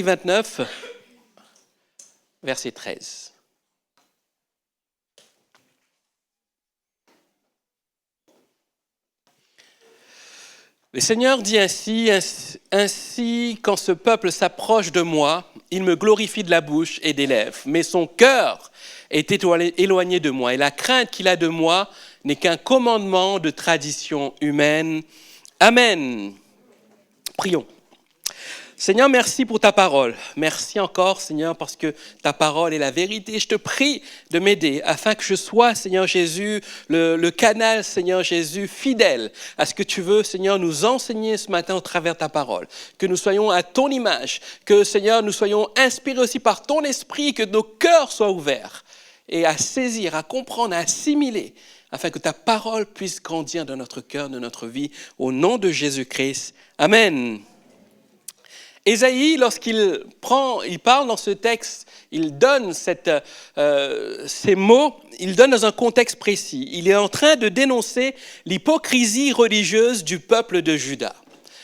29, verset 13. Le Seigneur dit ainsi, quand ce peuple s'approche de moi, il me glorifie de la bouche et des lèvres, mais son cœur est éloigné de moi, et la crainte qu'il a de moi n'est qu'un commandement de tradition humaine. Amen. Prions. Seigneur, merci pour ta parole. Merci encore, Seigneur, parce que ta parole est la vérité. Je te prie de m'aider afin que je sois, Seigneur Jésus, le canal, Seigneur Jésus, fidèle à ce que tu veux, Seigneur, nous enseigner ce matin au travers de ta parole. Que nous soyons à ton image, que, Seigneur, nous soyons inspirés aussi par ton esprit, que nos cœurs soient ouverts et à saisir, à comprendre, à assimiler, afin que ta parole puisse grandir dans notre cœur, dans notre vie, au nom de Jésus-Christ. Amen. Ésaïe, lorsqu'il parle dans ce texte, il donne ces mots, il donne dans un contexte précis. Il est en train de dénoncer l'hypocrisie religieuse du peuple de Juda.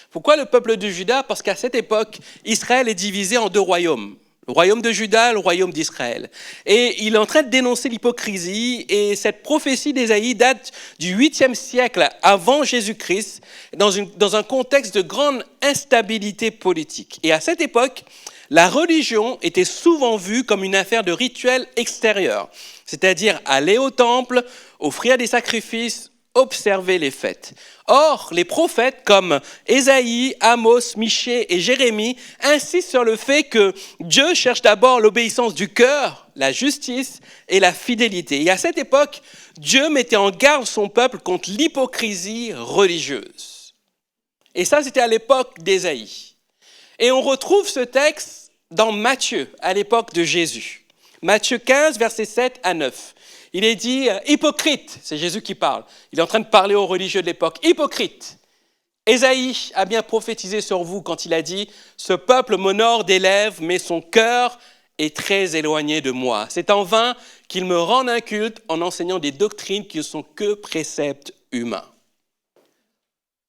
Pourquoi le peuple de Juda ? Parce qu'à cette époque, Israël est divisé en deux royaumes. Le royaume de Juda, le royaume d'Israël. Et il est en train de dénoncer l'hypocrisie, et cette prophétie d'Ésaïe date du 8e siècle avant Jésus-Christ, dans un contexte de grande instabilité politique. Et à cette époque, la religion était souvent vue comme une affaire de rituel extérieur, c'est-à-dire aller au temple, offrir des sacrifices, observer les fêtes. Or, les prophètes comme Ésaïe, Amos, Michée et Jérémie insistent sur le fait que Dieu cherche d'abord l'obéissance du cœur, la justice et la fidélité. Et à cette époque, Dieu mettait en garde son peuple contre l'hypocrisie religieuse. Et ça, c'était à l'époque d'Ésaïe. Et on retrouve ce texte dans Matthieu, à l'époque de Jésus. Matthieu 15, versets 7 à 9. Il est dit « hypocrite », c'est Jésus qui parle. Il est en train de parler aux religieux de l'époque. « Hypocrite ». Ésaïe a bien prophétisé sur vous quand il a dit « ce peuple m'honore des lèvres, mais son cœur est très éloigné de moi. C'est en vain qu'il me rend inculte en enseignant des doctrines qui ne sont que préceptes humains. »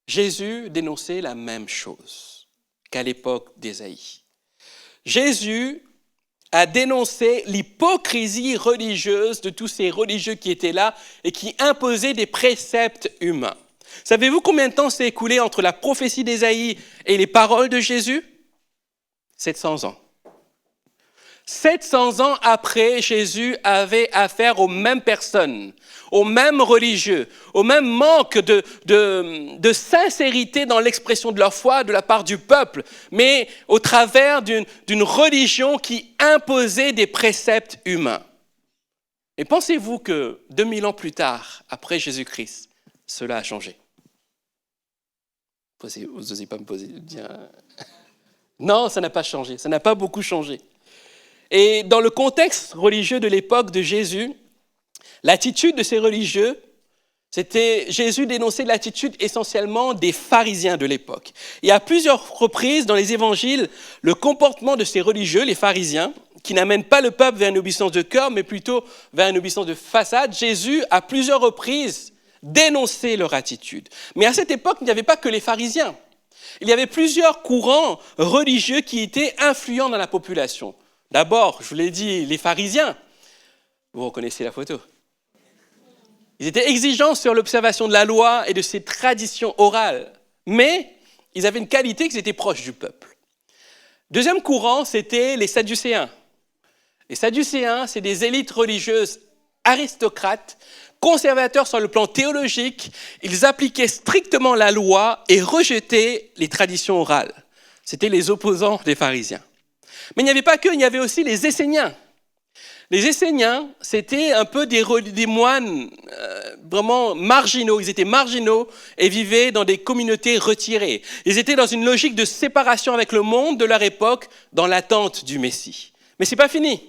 Jésus dénonçait la même chose qu'à l'époque d'Ésaïe. Jésus a dénoncé l'hypocrisie religieuse de tous ces religieux qui étaient là et qui imposaient des préceptes humains. Savez-vous combien de temps s'est écoulé entre la prophétie d'Ésaïe et les paroles de Jésus ? 700 ans. 700 ans après, Jésus avait affaire aux mêmes personnes, aux mêmes religieux, au même manque de sincérité dans l'expression de leur foi de la part du peuple, mais au travers d'une religion qui imposait des préceptes humains. Et pensez-vous que 2000 ans plus tard, après Jésus-Christ, cela a changé ? Vous n'osez pas me poser dire... Non, ça n'a pas changé, ça n'a pas beaucoup changé. Et dans le contexte religieux de l'époque de Jésus, l'attitude de ces religieux, Jésus dénonçait l'attitude essentiellement des pharisiens de l'époque. Et à plusieurs reprises dans les évangiles, le comportement de ces religieux, les pharisiens, qui n'amènent pas le peuple vers une obéissance de cœur, mais plutôt vers une obéissance de façade, Jésus, à plusieurs reprises, dénonçait leur attitude. Mais à cette époque, il n'y avait pas que les pharisiens. Il y avait plusieurs courants religieux qui étaient influents dans la population. D'abord, je vous l'ai dit, les pharisiens. Vous reconnaissez la photo. Ils étaient exigeants sur l'observation de la loi et de ses traditions orales. Mais ils avaient une qualité qu'ils étaient proches du peuple. Deuxième courant, c'était les Sadducéens. Les Sadducéens, c'est des élites religieuses aristocrates, conservateurs sur le plan théologique. Ils appliquaient strictement la loi et rejetaient les traditions orales. C'était les opposants des pharisiens. Mais il n'y avait pas que, il y avait aussi les Esséniens. Les Esséniens, c'était un peu des moines vraiment marginaux. Ils étaient marginaux et vivaient dans des communautés retirées. Ils étaient dans une logique de séparation avec le monde de leur époque, dans l'attente du Messie. Mais ce n'est pas fini.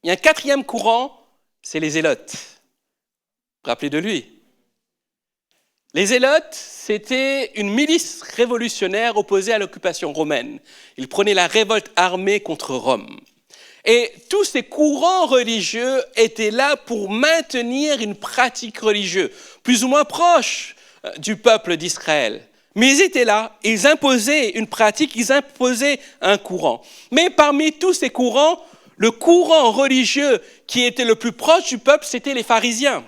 Il y a un quatrième courant, c'est les Zélotes. Rappelez de lui. Les Zélotes, c'était une milice révolutionnaire opposée à l'occupation romaine. Ils prenaient la révolte armée contre Rome. Et tous ces courants religieux étaient là pour maintenir une pratique religieuse, plus ou moins proche du peuple d'Israël, Mais ils étaient là, ils imposaient une pratique, ils imposaient un courant. Mais parmi tous ces courants, le courant religieux qui était le plus proche du peuple, c'était les pharisiens.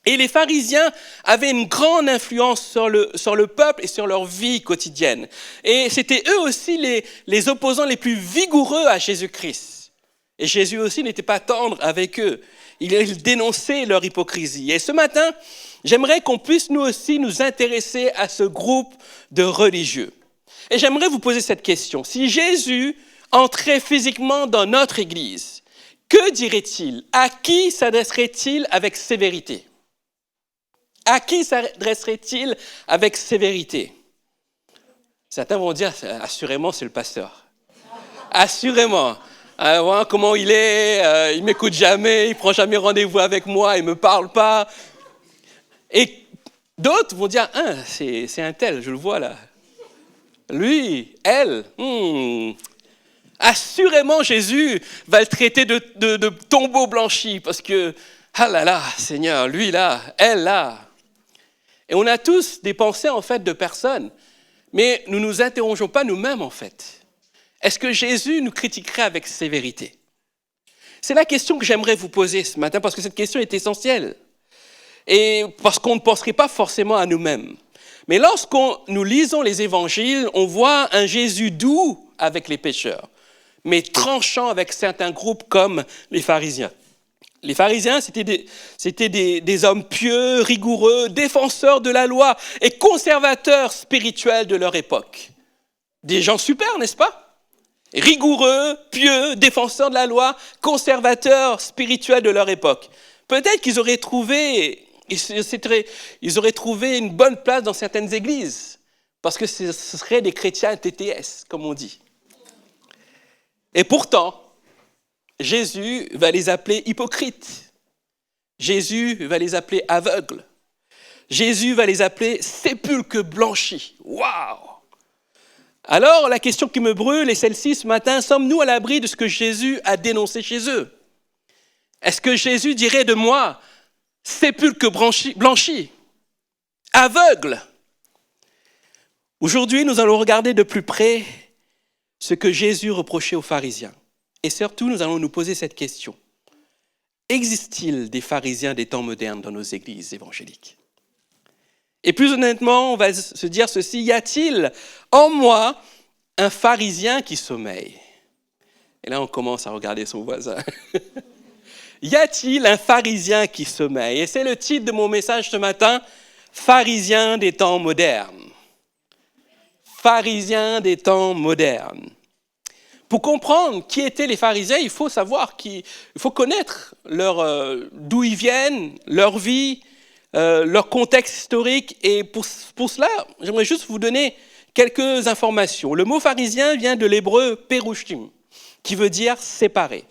Et les pharisiens avaient une grande influence sur le peuple et sur leur vie quotidienne. Et c'était eux aussi les opposants les plus vigoureux à Jésus-Christ. Et Jésus aussi n'était pas tendre avec eux. Il dénonçait leur hypocrisie. Et ce matin, j'aimerais qu'on puisse nous aussi nous intéresser à ce groupe de religieux. Et j'aimerais vous poser cette question. Si Jésus entrait physiquement dans notre Église, que dirait-il? À qui s'adresserait-il avec sévérité? À qui s'adresserait-il avec sévérité? Certains vont dire, assurément, c'est le pasteur. Assurément. Voilà comment il est, il ne m'écoute jamais, il ne prend jamais rendez-vous avec moi, il ne me parle pas. Et d'autres vont dire, c'est un tel, je le vois là. Lui, elle, assurément Jésus va le traiter de tombeau blanchi parce que, ah là là, Seigneur, lui là, elle là. Et on a tous des pensées en fait de personnes, mais nous ne nous interrogeons pas nous-mêmes en fait. Est-ce que Jésus nous critiquerait avec sévérité? C'est la question que j'aimerais vous poser ce matin parce que cette question est essentielle. Et parce qu'on ne penserait pas forcément à nous-mêmes. Mais nous lisons les évangiles, on voit un Jésus doux avec les pécheurs, mais tranchant avec certains groupes comme les pharisiens. Les pharisiens, c'était des hommes pieux, rigoureux, défenseurs de la loi et conservateurs spirituels de leur époque. Des gens super, n'est-ce pas? Rigoureux, pieux, défenseurs de la loi, conservateurs spirituels de leur époque. Peut-être qu'ils auraient trouvé une bonne place dans certaines églises, parce que ce seraient des chrétiens TTS, comme on dit. Et pourtant, Jésus va les appeler hypocrites. Jésus va les appeler aveugles. Jésus va les appeler sépulcres blanchis. Waouh! Alors, la question qui me brûle est celle-ci ce matin. Sommes-nous à l'abri de ce que Jésus a dénoncé chez eux? Est-ce que Jésus dirait de moi, sépulcre blanchi, aveugle? Aujourd'hui, nous allons regarder de plus près ce que Jésus reprochait aux pharisiens. Et surtout, nous allons nous poser cette question. Existe-t-il des pharisiens des temps modernes dans nos églises évangéliques? Et plus honnêtement, on va se dire ceci, y a-t-il en moi un pharisien qui sommeille? Et là, on commence à regarder son voisin. Y a-t-il un pharisien qui sommeille? Et c'est le titre de mon message ce matin, Pharisiens des temps modernes. Pharisiens des temps modernes. Pour comprendre qui étaient les pharisiens, il faut savoir il faut connaître d'où ils viennent, leur vie, leur contexte historique. Et pour cela, j'aimerais juste vous donner quelques informations. Le mot pharisien vient de l'hébreu perushim, qui veut dire séparé.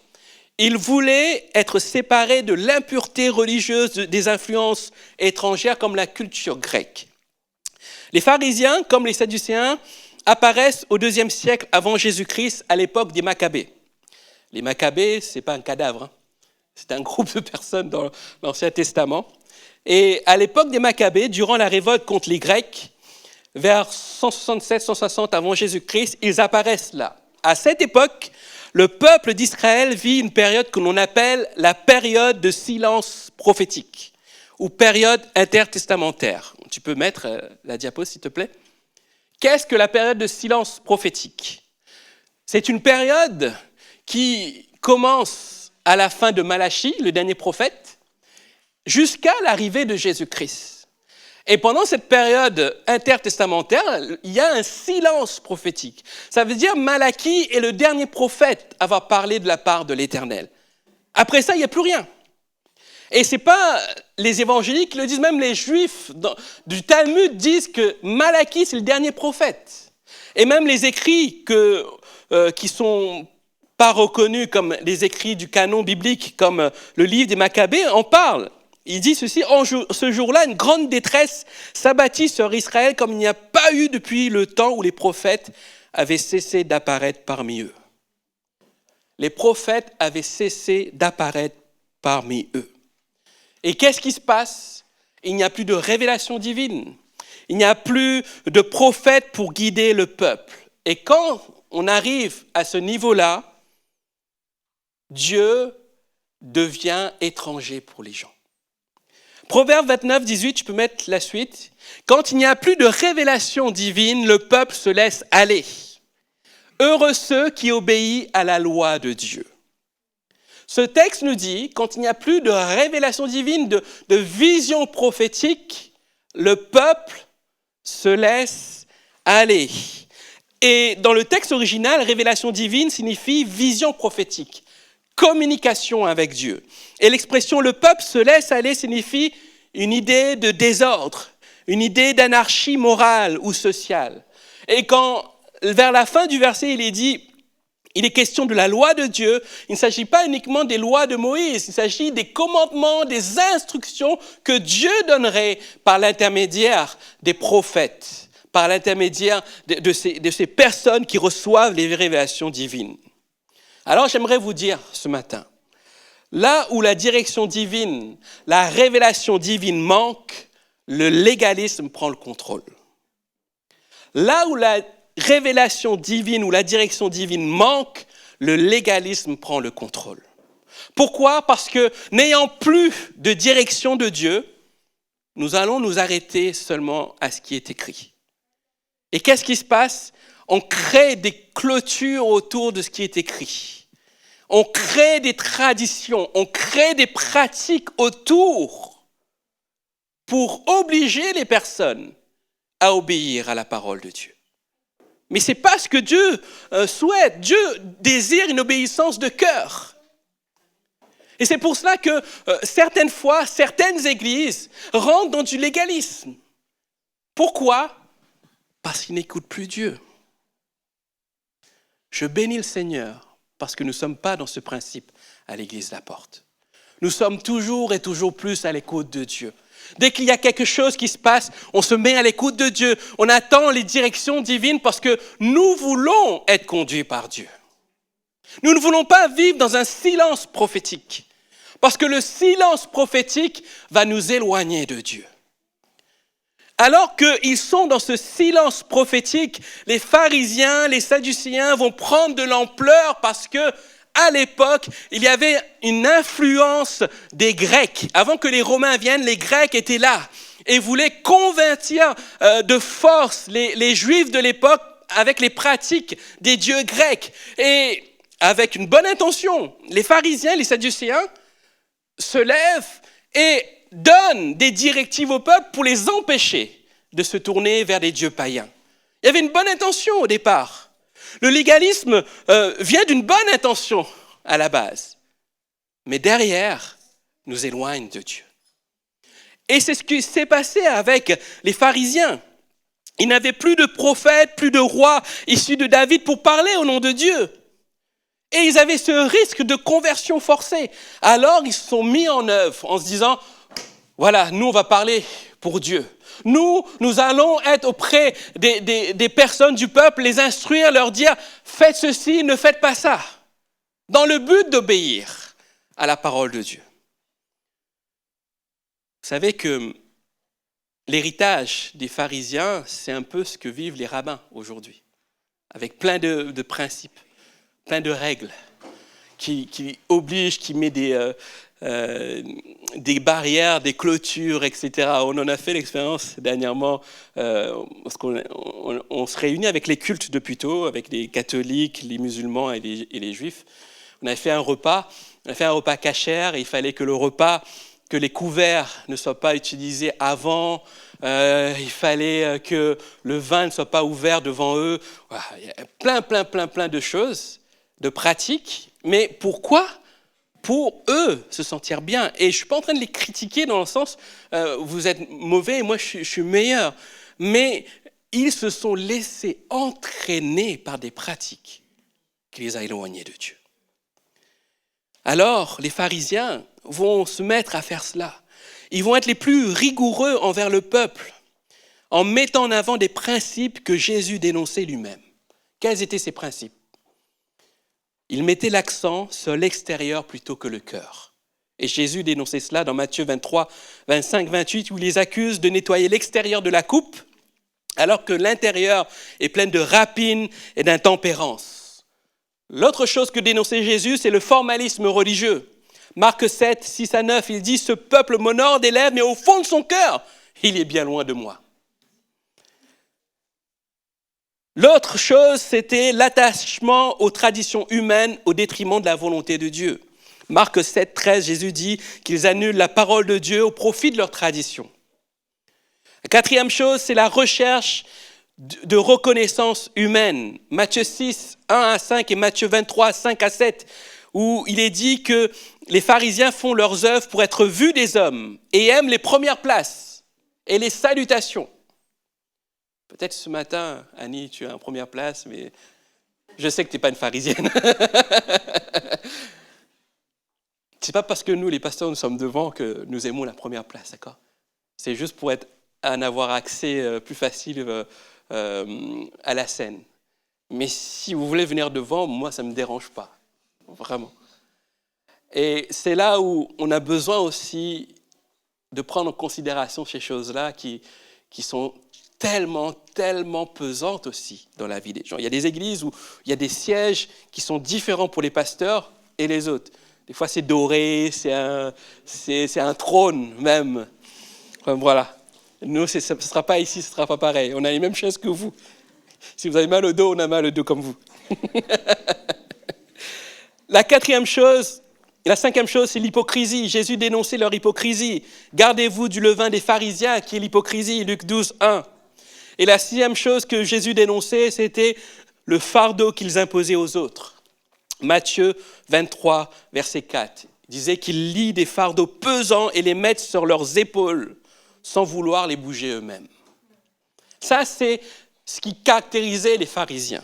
Ils voulaient être séparés de l'impureté religieuse des influences étrangères comme la culture grecque. Les pharisiens, comme les sadducéens, apparaissent au IIe siècle avant Jésus-Christ, à l'époque des Maccabées. Les Maccabées, ce n'est pas un cadavre, c'est un groupe de personnes dans l'Ancien Testament. Et à l'époque des Maccabées, durant la révolte contre les Grecs, vers 167-160 avant Jésus-Christ, ils apparaissent là. À cette époque, le peuple d'Israël vit une période que l'on appelle la période de silence prophétique, ou période intertestamentaire. Tu peux mettre la diapo, s'il te plaît? Qu'est-ce que la période de silence prophétique? C'est une période qui commence à la fin de Malachie, le dernier prophète, jusqu'à l'arrivée de Jésus-Christ. Et pendant cette période intertestamentaire, il y a un silence prophétique. Ça veut dire Malachie est le dernier prophète à avoir parlé de la part de l'Éternel. Après ça, il n'y a plus rien. Et ce n'est pas les évangéliques qui le disent, même les juifs du Talmud disent que Malachie, c'est le dernier prophète. Et même les écrits qui ne sont pas reconnus comme les écrits du canon biblique, comme le livre des Maccabées, en parlent. Il dit ceci, ce jour-là, une grande détresse s'abattit sur Israël comme il n'y a pas eu depuis le temps où les prophètes avaient cessé d'apparaître parmi eux. Les prophètes avaient cessé d'apparaître parmi eux. Et qu'est-ce qui se passe? Il n'y a plus de révélation divine. Il n'y a plus de prophète pour guider le peuple. Et quand on arrive à ce niveau-là, Dieu devient étranger pour les gens. Proverbe 29, 18, tu peux mettre la suite. Quand il n'y a plus de révélation divine, le peuple se laisse aller. Heureux ceux qui obéissent à la loi de Dieu. Ce texte nous dit, quand il n'y a plus de révélation divine, de vision prophétique, le peuple se laisse aller. Et dans le texte original, révélation divine signifie vision prophétique, communication avec Dieu. Et l'expression « le peuple se laisse aller » signifie une idée de désordre, une idée d'anarchie morale ou sociale. Et quand, vers la fin du verset, il est question de la loi de Dieu, il ne s'agit pas uniquement des lois de Moïse, il s'agit des commandements, des instructions que Dieu donnerait par l'intermédiaire des prophètes, par l'intermédiaire de ces personnes qui reçoivent les révélations divines. Alors j'aimerais vous dire ce matin, là où la direction divine, la révélation divine manque, le légalisme prend le contrôle. Là où la révélation divine ou la direction divine manque, le légalisme prend le contrôle. Pourquoi ? Parce que n'ayant plus de direction de Dieu, nous allons nous arrêter seulement à ce qui est écrit. Et qu'est-ce qui se passe ? On crée des clôtures autour de ce qui est écrit. On crée des traditions, on crée des pratiques autour pour obliger les personnes à obéir à la parole de Dieu. Mais ce n'est pas ce que Dieu souhaite. Dieu désire une obéissance de cœur. Et c'est pour cela que certaines fois, certaines églises rentrent dans du légalisme. Pourquoi ? Parce qu'ils n'écoutent plus Dieu. Je bénis le Seigneur parce que nous ne sommes pas dans ce principe à l'église La Porte. Nous sommes toujours et toujours plus à l'écoute de Dieu. Dès qu'il y a quelque chose qui se passe, on se met à l'écoute de Dieu. On attend les directions divines parce que nous voulons être conduits par Dieu. Nous ne voulons pas vivre dans un silence prophétique parce que le silence prophétique va nous éloigner de Dieu. Alors qu'ils sont dans ce silence prophétique, les pharisiens, les sadducéens vont prendre de l'ampleur parce que à l'époque, il y avait une influence des Grecs. Avant que les Romains viennent, les Grecs étaient là et voulaient convertir de force les Juifs de l'époque avec les pratiques des dieux grecs. Et avec une bonne intention, les pharisiens, les sadducéens se lèvent et donnent des directives au peuple pour les empêcher de se tourner vers des dieux païens. Il y avait une bonne intention au départ. Le légalisme vient d'une bonne intention à la base, mais derrière, nous éloigne de Dieu. Et c'est ce qui s'est passé avec les pharisiens. Ils n'avaient plus de prophètes, plus de rois issus de David pour parler au nom de Dieu. Et ils avaient ce risque de conversion forcée. Alors ils se sont mis en œuvre en se disant, voilà, nous on va parler pour Dieu. Nous allons être auprès des personnes du peuple, les instruire, leur dire « faites ceci, ne faites pas ça », dans le but d'obéir à la parole de Dieu. Vous savez que l'héritage des pharisiens, c'est un peu ce que vivent les rabbins aujourd'hui, avec plein de principes, plein de règles qui obligent, qui met des barrières, des clôtures, etc. On en a fait l'expérience dernièrement, parce qu'on se réunit avec les cultes de Puteaux, avec les catholiques, les musulmans et les juifs. On avait fait un repas cachère, et il fallait que le repas, que les couverts ne soient pas utilisés avant, il fallait que le vin ne soit pas ouvert devant eux. Voilà, il y a plein de choses, de pratiques. Mais pourquoi ? Pour eux se sentir bien. Et je ne suis pas en train de les critiquer dans le sens vous êtes mauvais et moi je suis meilleur. Mais ils se sont laissés entraîner par des pratiques qui les a éloignés de Dieu. Alors les pharisiens vont se mettre à faire cela. Ils vont être les plus rigoureux envers le peuple en mettant en avant des principes que Jésus dénonçait lui-même. Quels étaient ces principes ? Il mettait l'accent sur l'extérieur plutôt que le cœur. Et Jésus dénonçait cela dans Matthieu 23, 25, 28, où il les accuse de nettoyer l'extérieur de la coupe, alors que l'intérieur est plein de rapine et d'intempérance. L'autre chose que dénonçait Jésus, c'est le formalisme religieux. Marc 7, 6 à 9, il dit « Ce peuple m'honore des lèvres, mais au fond de son cœur, il est bien loin de moi. » L'autre chose, c'était l'attachement aux traditions humaines au détriment de la volonté de Dieu. Marc 7, 13, Jésus dit qu'ils annulent la parole de Dieu au profit de leurs traditions. La quatrième chose, c'est la recherche de reconnaissance humaine. Matthieu 6, 1 à 5 et Matthieu 23, 5 à 7, où il est dit que les pharisiens font leurs œuvres pour être vus des hommes et aiment les premières places et les salutations. Peut-être ce matin, Annie, tu es en première place, mais je sais que tu n'es pas une pharisienne. Ce n'est pas parce que nous, les pasteurs, nous sommes devant que nous aimons la première place, d'accord ? C'est juste pour en avoir accès plus facile à la scène. Mais si vous voulez venir devant, moi, ça ne me dérange pas, vraiment. Et c'est là où on a besoin aussi de prendre en considération ces choses-là qui sont tellement pesantes aussi dans la vie des gens. Il y a des églises où il y a des sièges qui sont différents pour les pasteurs et les autres. Des fois, c'est doré, c'est un trône même. Enfin, voilà. Nous, ce ne sera pas ici, ce ne sera pas pareil. On a les mêmes chaises que vous. Si vous avez mal au dos, on a mal au dos comme vous. La cinquième chose, c'est l'hypocrisie. Jésus dénonçait leur hypocrisie. Gardez-vous du levain des pharisiens, qui est l'hypocrisie, Luc 12, 1. Et la sixième chose que Jésus dénonçait, c'était le fardeau qu'ils imposaient aux autres. Matthieu 23, verset 4. Il disait qu'ils lient des fardeaux pesants et les mettent sur leurs épaules, sans vouloir les bouger eux-mêmes. Ça, c'est ce qui caractérisait les pharisiens.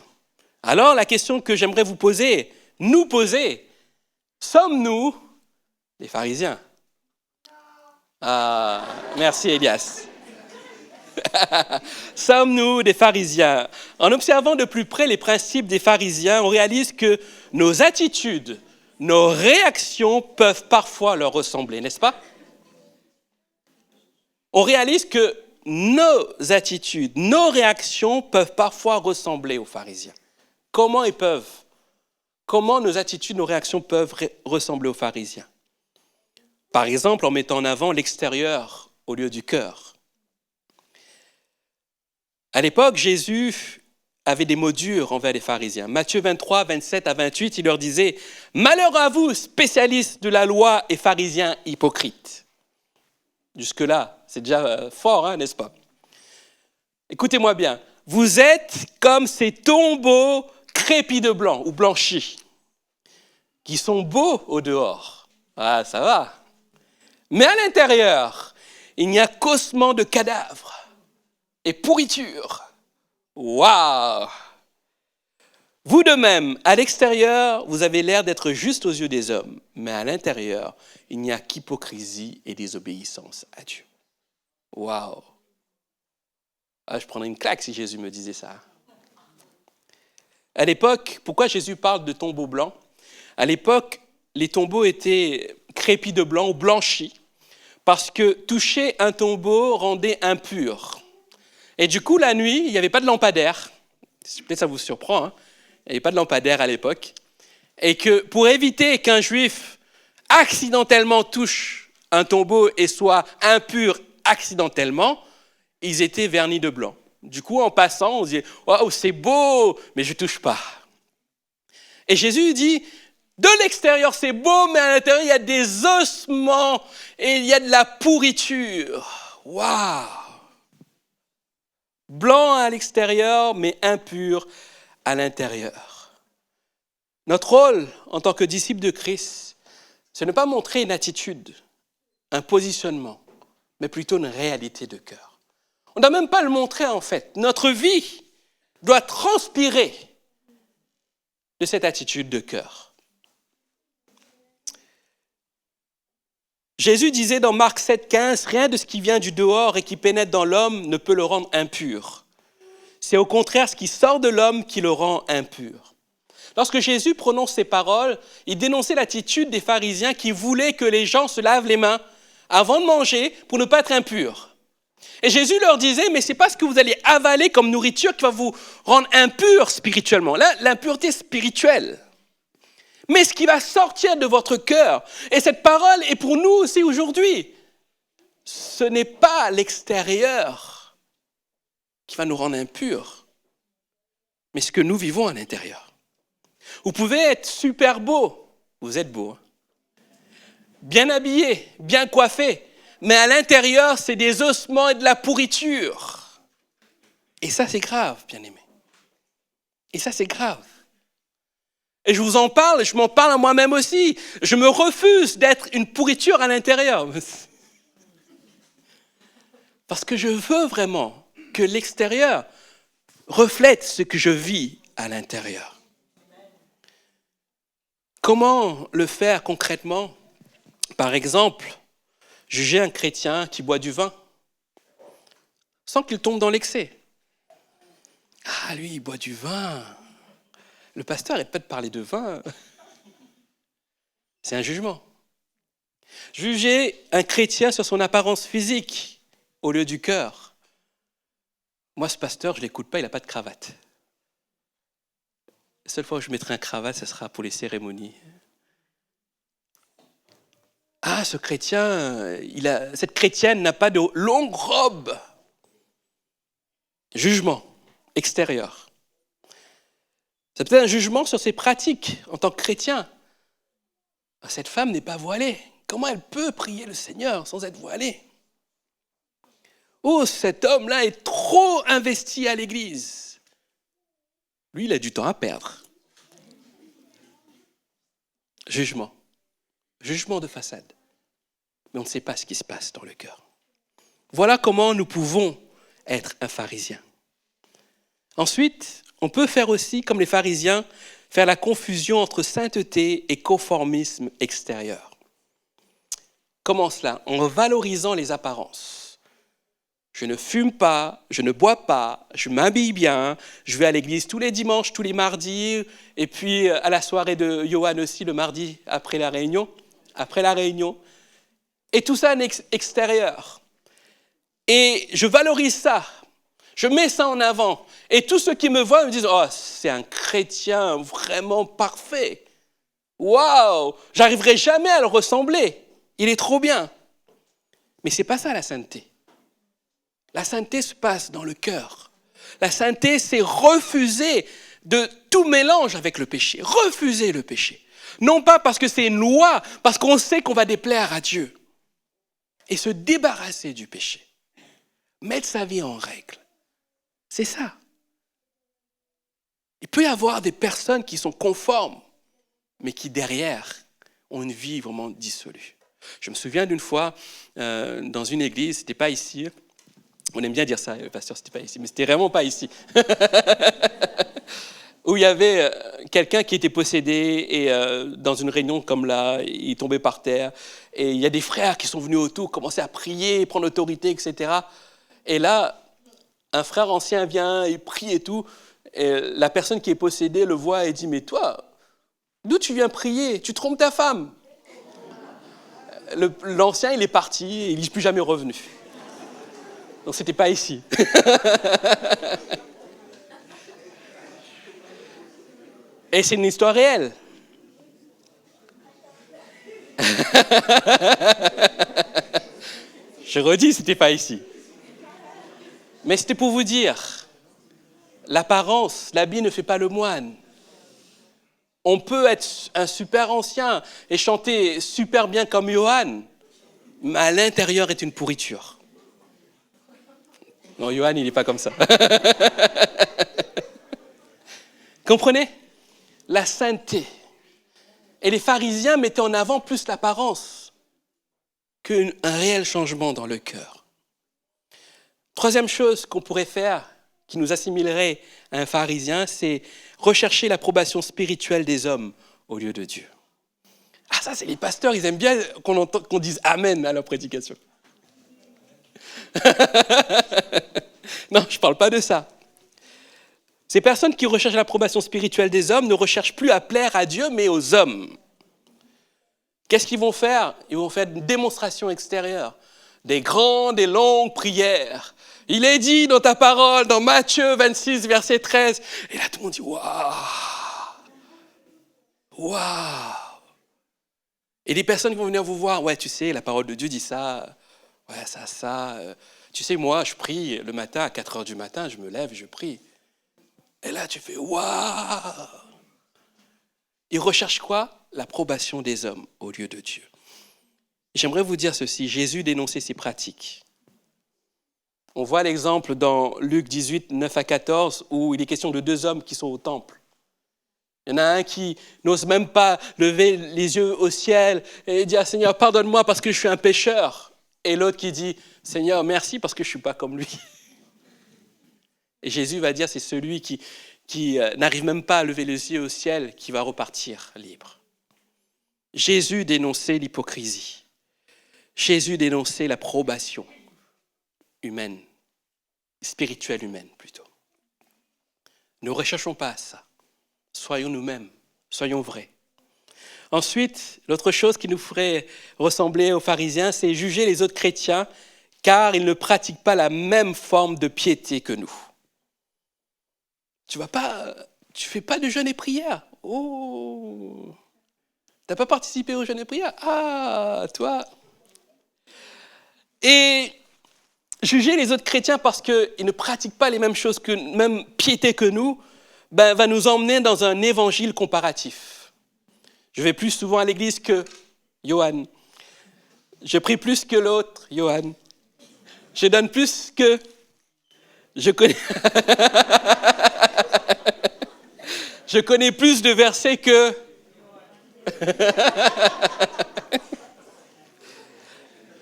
Alors, la question que j'aimerais nous poser, sommes-nous les pharisiens ? Ah, merci Elias. Sommes-nous des pharisiens ? En observant de plus près les principes des pharisiens, on réalise que nos attitudes, nos réactions peuvent parfois leur ressembler, n'est-ce pas ? On réalise que nos attitudes, nos réactions peuvent parfois ressembler aux pharisiens. Comment nos attitudes, nos réactions peuvent ressembler aux pharisiens ? Par exemple, en mettant en avant l'extérieur au lieu du cœur. À l'époque, Jésus avait des mots durs envers les pharisiens. Matthieu 23, 27 à 28, il leur disait « Malheur à vous, spécialistes de la loi et pharisiens hypocrites ». Jusque-là, c'est déjà fort, n'est-ce pas ? Écoutez-moi bien. Vous êtes comme ces tombeaux crépis de blanc ou blanchis, qui sont beaux au dehors. Ah, ça va. Mais à l'intérieur, il n'y a qu'ossements de cadavres et pourriture. Waouh! Vous de même, à l'extérieur, vous avez l'air d'être juste aux yeux des hommes, mais à l'intérieur, il n'y a qu'hypocrisie et désobéissance à Dieu. Waouh! Ah, je prendrais une claque si Jésus me disait ça. À l'époque, pourquoi Jésus parle de tombeaux blancs ? À l'époque, les tombeaux étaient crépis de blanc ou blanchis, parce que toucher un tombeau rendait impur. Et du coup, la nuit, il n'y avait pas de lampadaire. Peut-être ça vous surprend, hein ? Il n'y avait pas de lampadaire à l'époque. Et que pour éviter qu'un juif accidentellement touche un tombeau et soit impur accidentellement, ils étaient vernis de blanc. Du coup, en passant, on disait « Waouh, c'est beau, mais je ne touche pas ». Et Jésus dit « De l'extérieur, c'est beau, mais à l'intérieur, il y a des ossements et il y a de la pourriture. » Waouh! Blanc à l'extérieur, mais impur à l'intérieur. Notre rôle en tant que disciples de Christ, c'est ne pas montrer une attitude, un positionnement, mais plutôt une réalité de cœur. On ne doit même pas le montrer en fait. Notre vie doit transpirer de cette attitude de cœur. Jésus disait dans Marc 7, 15, « Rien de ce qui vient du dehors et qui pénètre dans l'homme ne peut le rendre impur. C'est au contraire ce qui sort de l'homme qui le rend impur. » Lorsque Jésus prononce ces paroles, il dénonçait l'attitude des pharisiens qui voulaient que les gens se lavent les mains avant de manger pour ne pas être impurs. Et Jésus leur disait, mais ce n'est pas ce que vous allez avaler comme nourriture qui va vous rendre impur spirituellement. Là, l'impureté spirituelle. Mais ce qui va sortir de votre cœur. Et cette parole est pour nous aussi aujourd'hui. Ce n'est pas l'extérieur qui va nous rendre impurs, mais ce que nous vivons à l'intérieur. Vous pouvez être super beau, vous êtes beau, hein? Bien habillé, bien coiffé, mais à l'intérieur, c'est des ossements et de la pourriture. Et ça, c'est grave, bien-aimés. Et ça, c'est grave. Et je vous en parle, et je m'en parle à moi-même aussi. Je me refuse d'être une pourriture à l'intérieur. Parce que je veux vraiment que l'extérieur reflète ce que je vis à l'intérieur. Comment le faire concrètement ? Par exemple, juger un chrétien qui boit du vin sans qu'il tombe dans l'excès. Ah, lui, il boit du vin. Le pasteur n'arrête pas de parler de vin. C'est un jugement. Juger un chrétien sur son apparence physique au lieu du cœur. Moi, ce pasteur, je ne l'écoute pas, il n'a pas de cravate. La seule fois où je mettrai un cravate, ce sera pour les cérémonies. Ah, ce chrétien, cette chrétienne n'a pas de longue robe. Jugement extérieur. C'est peut-être un jugement sur ses pratiques en tant que chrétien. Cette femme n'est pas voilée. Comment elle peut prier le Seigneur sans être voilée ? Oh, cet homme-là est trop investi à l'église. Lui, il a du temps à perdre. Jugement. Jugement de façade. Mais on ne sait pas ce qui se passe dans le cœur. Voilà comment nous pouvons être un pharisien. Ensuite, on peut faire aussi, comme les pharisiens, faire la confusion entre sainteté et conformisme extérieur. Comment cela ? En valorisant les apparences. Je ne fume pas, je ne bois pas, je m'habille bien, je vais à l'église tous les dimanches, tous les mardis, et puis à la soirée de Johan aussi, le mardi après la réunion. Et tout ça en extérieur. Et je valorise ça, je mets ça en avant. Et tous ceux qui me voient me disent « Oh, c'est un chrétien vraiment parfait. Waouh, j'arriverai jamais à le ressembler. Il est trop bien. » Mais ce n'est pas ça la sainteté. La sainteté se passe dans le cœur. La sainteté, c'est refuser de tout mélange avec le péché. Refuser le péché. Non pas parce que c'est une loi, parce qu'on sait qu'on va déplaire à Dieu. Et se débarrasser du péché. Mettre sa vie en règle. C'est ça. Il peut y avoir des personnes qui sont conformes, mais qui derrière ont une vie vraiment dissolue. Je me souviens d'une fois, dans une église, c'était pas ici. On aime bien dire ça, le pasteur, c'était pas ici, mais c'était vraiment pas ici. Où il y avait quelqu'un qui était possédé et dans une réunion comme là, il tombait par terre. Et il y a des frères qui sont venus autour, commencer à prier, prendre l'autorité, etc. Et là, un frère ancien vient, il prie et tout. Et la personne qui est possédée le voit et dit « Mais toi, d'où tu viens prier ? Tu trompes ta femme ?» L'ancien, il est parti et il n'est plus jamais revenu. Donc, ce n'était pas ici. Et c'est une histoire réelle. Je redis, ce n'était pas ici. Mais c'était pour vous dire, l'apparence, l'habit ne fait pas le moine. On peut être un super ancien et chanter super bien comme Johan, mais à l'intérieur est une pourriture. Non, Johan, il n'est pas comme ça. Comprenez ? La sainteté. Et les pharisiens mettaient en avant plus l'apparence qu'un réel changement dans le cœur. Troisième chose qu'on pourrait faire, qui nous assimilerait à un pharisien, c'est rechercher l'approbation spirituelle des hommes au lieu de Dieu. Ah, ça, c'est les pasteurs, ils aiment bien qu'on dise « Amen » à leur prédication. Non, je ne parle pas de ça. Ces personnes qui recherchent l'approbation spirituelle des hommes ne recherchent plus à plaire à Dieu, mais aux hommes. Qu'est-ce qu'ils vont faire ? Ils vont faire une démonstration extérieure des grandes et longues prières. Il est dit dans ta parole, dans Matthieu 26, verset 13. Et là, tout le monde dit, waouh, waouh. Et des personnes vont venir vous voir, ouais, tu sais, la parole de Dieu dit ça, ouais, ça. Tu sais, moi, je prie le matin à 4 heures du matin, je me lève et je prie. Et là, tu fais, waouh. Ils recherchent quoi? L'approbation des hommes au lieu de Dieu. J'aimerais vous dire ceci, Jésus dénonçait ces pratiques. On voit l'exemple dans Luc 18, 9 à 14, où il est question de 2 hommes qui sont au temple. Il y en a un qui n'ose même pas lever les yeux au ciel et dire « Seigneur, pardonne-moi parce que je suis un pécheur ». Et l'autre qui dit « Seigneur, merci parce que je ne suis pas comme lui ». Et Jésus va dire c'est celui qui n'arrive même pas à lever les yeux au ciel qui va repartir libre. Jésus dénonçait l'hypocrisie. Jésus dénonçait l'approbation humaine, spirituelle humaine plutôt. Ne recherchons pas ça. Soyons nous-mêmes, soyons vrais. Ensuite, l'autre chose qui nous ferait ressembler aux pharisiens, c'est juger les autres chrétiens car ils ne pratiquent pas la même forme de piété que nous. Tu fais pas de jeûne et prière. Oh, t'as pas participé au jeûne et prière. Ah, toi. Et juger les autres chrétiens parce qu'ils ne pratiquent pas les mêmes choses, même piété que nous, va nous emmener dans un évangile comparatif. Je vais plus souvent à l'église que Johan. Je prie plus que l'autre, Johan. Je donne plus que... Je connais plus de versets que...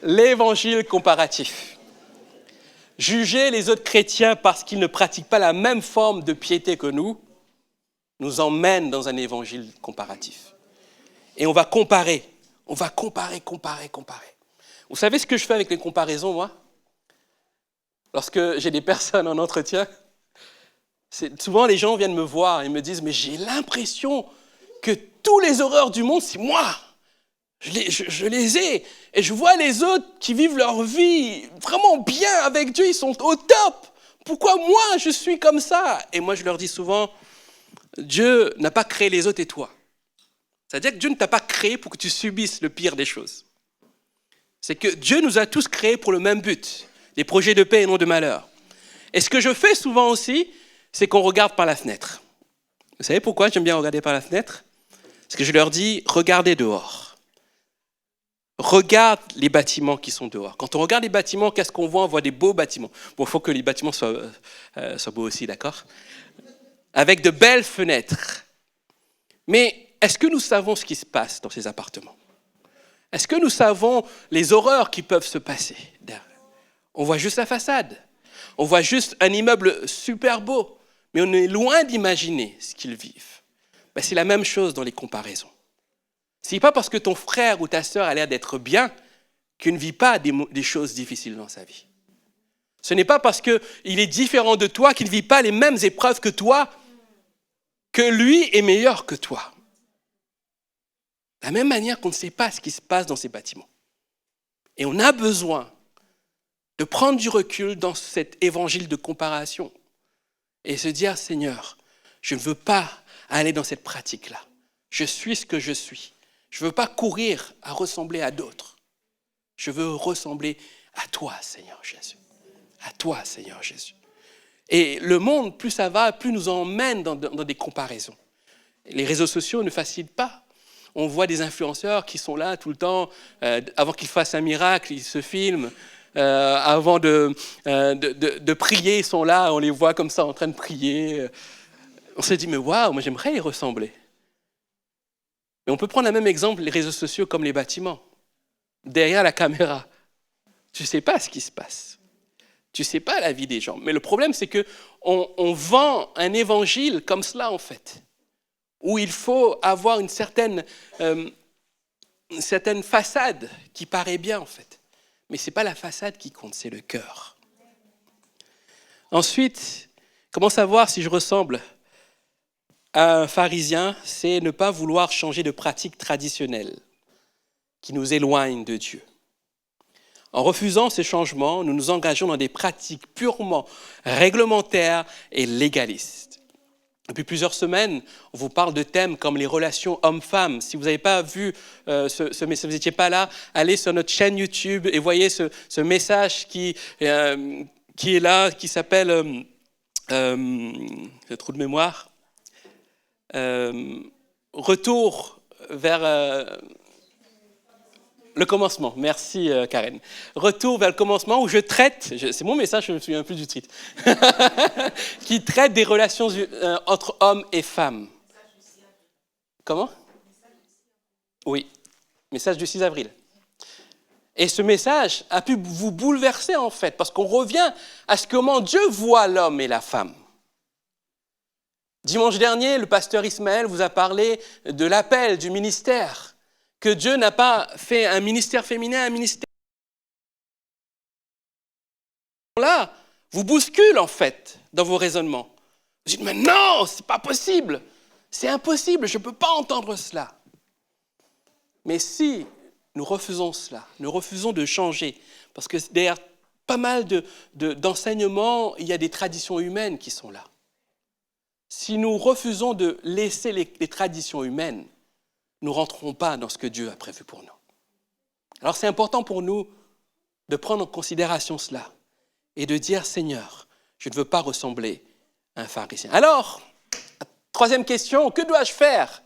L'évangile comparatif. Juger les autres chrétiens parce qu'ils ne pratiquent pas la même forme de piété que nous emmène dans un évangile comparatif. Et on va comparer. On va comparer. Vous savez ce que je fais avec les comparaisons, moi? Lorsque j'ai des personnes en entretien, souvent les gens viennent me voir et me disent « Mais j'ai l'impression que tous les horreurs du monde, c'est moi. Je les ai. Et je vois les autres qui vivent leur vie vraiment bien avec Dieu, ils sont au top. Pourquoi moi, je suis comme ça ?» Et moi, je leur dis souvent, Dieu n'a pas créé les autres et toi. C'est-à-dire que Dieu ne t'a pas créé pour que tu subisses le pire des choses. C'est que Dieu nous a tous créés pour le même but, des projets de paix et non de malheur. Et ce que je fais souvent aussi, c'est qu'on regarde par la fenêtre. Vous savez pourquoi j'aime bien regarder par la fenêtre? Parce que je leur dis, regardez dehors. Regarde les bâtiments qui sont dehors. Quand on regarde les bâtiments, qu'est-ce qu'on voit? On voit des beaux bâtiments. Bon, il faut que les bâtiments soient beaux aussi, d'accord? Avec de belles fenêtres. Mais est-ce que nous savons ce qui se passe dans ces appartements? Est-ce que nous savons les horreurs qui peuvent se passer derrière? On voit juste la façade. On voit juste un immeuble super beau. Mais on est loin d'imaginer ce qu'ils vivent. C'est la même chose dans les comparaisons. Ce n'est pas parce que ton frère ou ta sœur a l'air d'être bien qu'il ne vit pas des choses difficiles dans sa vie. Ce n'est pas parce qu'il est différent de toi qu'il ne vit pas les mêmes épreuves que toi que lui est meilleur que toi. De la même manière qu'on ne sait pas ce qui se passe dans ces bâtiments. Et on a besoin de prendre du recul dans cet évangile de comparaison et se dire, Seigneur, je ne veux pas aller dans cette pratique-là. Je suis ce que je suis. Je ne veux pas courir à ressembler à d'autres. Je veux ressembler à toi, Seigneur Jésus. À toi, Seigneur Jésus. Et le monde, plus ça va, plus nous emmène dans des comparaisons. Les réseaux sociaux ne facilitent pas. On voit des influenceurs qui sont là tout le temps, avant qu'ils fassent un miracle, ils se filment. Avant de prier, ils sont là, on les voit comme ça en train de prier. On se dit, mais waouh, moi j'aimerais y ressembler. Mais on peut prendre le même exemple, les réseaux sociaux comme les bâtiments. Derrière la caméra, tu ne sais pas ce qui se passe. Tu ne sais pas la vie des gens. Mais le problème, c'est qu'on vend un évangile comme cela, en fait, où il faut avoir une certaine façade qui paraît bien, en fait. Mais ce n'est pas la façade qui compte, c'est le cœur. Ensuite, comment savoir si je ressemble à un pharisien? C'est ne pas vouloir changer de pratique traditionnelle qui nous éloigne de Dieu. En refusant ces changements, nous nous engageons dans des pratiques purement réglementaires et légalistes. Depuis plusieurs semaines, on vous parle de thèmes comme les relations hommes-femmes. Si vous n'avez pas vu ce message, vous n'étiez pas là, allez sur notre chaîne YouTube et voyez ce message qui est là, qui s'appelle le trou de mémoire, retour vers le commencement. Merci Karen. Retour vers le commencement où je traite, c'est mon message, je ne me souviens plus du titre, qui traite des relations entre hommes et femmes. Comment ? Oui, message du 6 avril. Et ce message a pu vous bouleverser en fait, parce qu'on revient à ce comment Dieu voit l'homme et la femme. Dimanche dernier, le pasteur Ismaël vous a parlé de l'appel du ministère, que Dieu n'a pas fait un ministère féminin, un ministère là, vous bouscule en fait dans vos raisonnements. Vous dites, mais non, c'est pas possible, c'est impossible, je ne peux pas entendre cela. Mais si nous refusons cela, nous refusons de changer, parce que derrière pas mal d'enseignements, il y a des traditions humaines qui sont là. Si nous refusons de laisser les traditions humaines, nous ne rentrerons pas dans ce que Dieu a prévu pour nous. Alors c'est important pour nous de prendre en considération cela et de dire, Seigneur, je ne veux pas ressembler à un pharisien. Alors, troisième question, que dois-je faire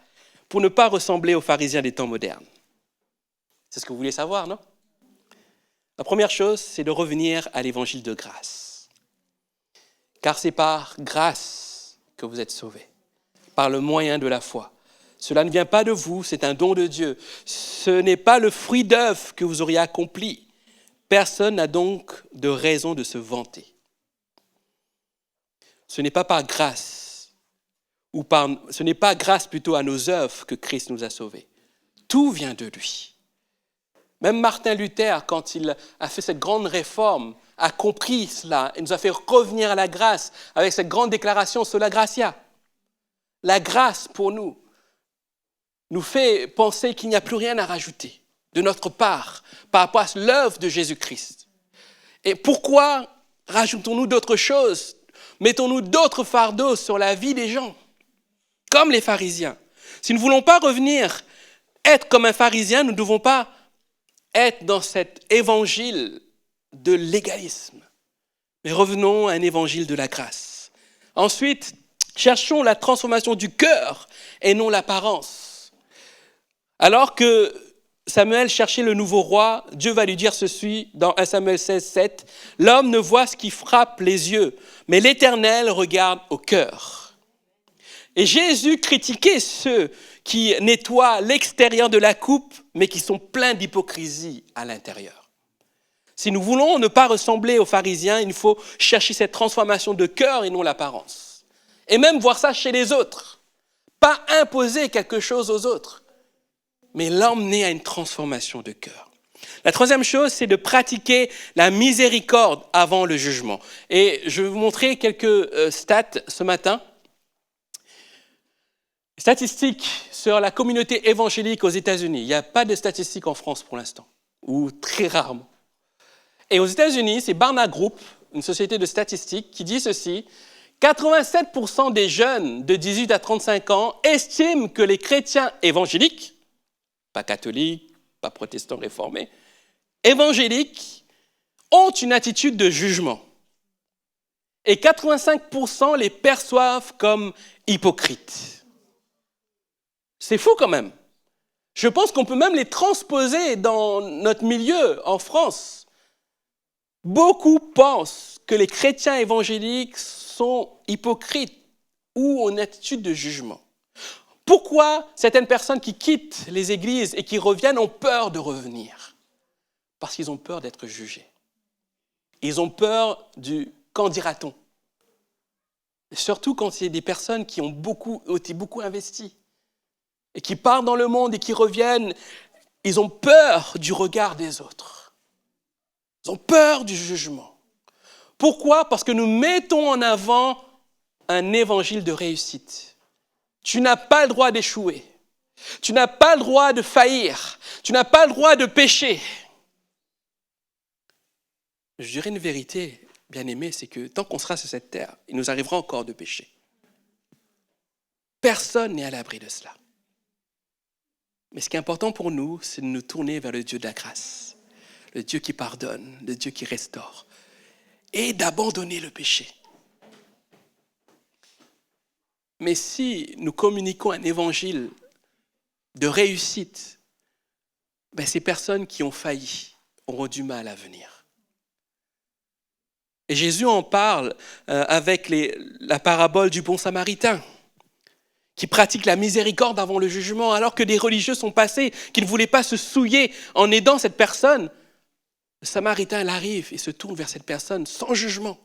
pour ne pas ressembler aux pharisiens des temps modernes ? C'est ce que vous voulez savoir, non ? La première chose, c'est de revenir à l'évangile de grâce. Car c'est par grâce que vous êtes sauvés, par le moyen de la foi. Cela ne vient pas de vous, c'est un don de Dieu. Ce n'est pas le fruit d'œuvre que vous auriez accompli. Personne n'a donc de raison de se vanter. Ce n'est pas par grâce, ce n'est pas grâce plutôt à nos œuvres que Christ nous a sauvés. Tout vient de lui. Même Martin Luther, quand il a fait cette grande réforme, a compris cela et nous a fait revenir à la grâce avec cette grande déclaration sola gratia. La grâce pour nous fait penser qu'il n'y a plus rien à rajouter de notre part par rapport à l'œuvre de Jésus-Christ. Et pourquoi rajoutons-nous d'autres choses ? Mettons-nous d'autres fardeaux sur la vie des gens, comme les pharisiens. Si nous ne voulons pas revenir, être comme un pharisien, nous ne devons pas être dans cet évangile de légalisme. Mais revenons à un évangile de la grâce. Ensuite, cherchons la transformation du cœur et non l'apparence. Alors que Samuel cherchait le nouveau roi, Dieu va lui dire ceci dans 1 Samuel 16, 7. « L'homme ne voit ce qui frappe les yeux, mais l'Éternel regarde au cœur. » Et Jésus critiquait ceux qui nettoient l'extérieur de la coupe, mais qui sont pleins d'hypocrisie à l'intérieur. Si nous voulons ne pas ressembler aux pharisiens, il faut chercher cette transformation de cœur et non l'apparence. Et même voir ça chez les autres. Pas imposer quelque chose aux autres, mais l'emmener à une transformation de cœur. La troisième chose, c'est de pratiquer la miséricorde avant le jugement. Et je vais vous montrer quelques stats ce matin. Statistiques sur la communauté évangélique aux États-Unis. Il n'y a pas de statistiques en France pour l'instant, ou très rarement. Et aux États-Unis, c'est Barna Group, une société de statistiques, qui dit ceci. 87% des jeunes de 18 à 35 ans estiment que les chrétiens évangéliques, pas catholiques, pas protestants réformés, évangéliques, ont une attitude de jugement. Et 85% les perçoivent comme hypocrites. C'est fou quand même. Je pense qu'on peut même les transposer dans notre milieu en France. Beaucoup pensent que les chrétiens évangéliques sont hypocrites ou en attitude de jugement. Pourquoi certaines personnes qui quittent les églises et qui reviennent ont peur de revenir ? Parce qu'ils ont peur d'être jugés. Ils ont peur du « qu'en dira-t-on » ? Surtout quand c'est des personnes qui ont été beaucoup investies et qui partent dans le monde et qui reviennent, ils ont peur du regard des autres. Ils ont peur du jugement. Pourquoi ? Parce que nous mettons en avant un évangile de réussite. Tu n'as pas le droit d'échouer. Tu n'as pas le droit de faillir. Tu n'as pas le droit de pécher. Je dirais une vérité, bien-aimé, c'est que tant qu'on sera sur cette terre, il nous arrivera encore de pécher. Personne n'est à l'abri de cela. Mais ce qui est important pour nous, c'est de nous tourner vers le Dieu de la grâce, le Dieu qui pardonne, le Dieu qui restaure, et d'abandonner le péché. Mais si nous communiquons un évangile de réussite, ces personnes qui ont failli auront du mal à venir. Et Jésus en parle avec la parabole du bon samaritain, qui pratique la miséricorde avant le jugement, alors que des religieux sont passés, qui ne voulaient pas se souiller en aidant cette personne. Le samaritain, il arrive et se tourne vers cette personne sans jugement.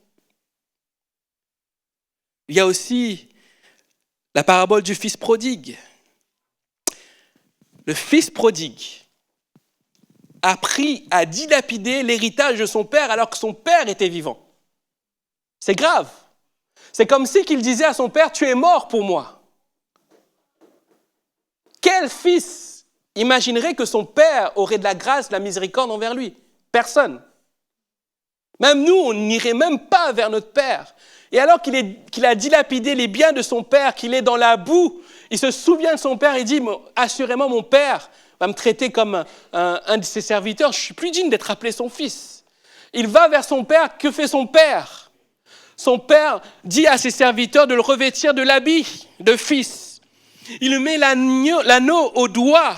Il y a aussi la parabole du fils prodigue. Le fils prodigue a pris à dilapider l'héritage de son père alors que son père était vivant. C'est grave. C'est comme si qu'il disait à son père, tu es mort pour moi. Quel fils imaginerait que son père aurait de la grâce, de la miséricorde envers lui? Personne. Même nous, on n'irait même pas vers notre père. Et alors qu'il a dilapidé les biens de son père, qu'il est dans la boue, il se souvient de son père et dit, assurément mon père va me traiter comme un de ses serviteurs, je ne suis plus digne d'être appelé son fils. Il va vers son père, que fait son père? Son père dit à ses serviteurs de le revêtir de l'habit de fils. Il lui met l'anneau au doigt,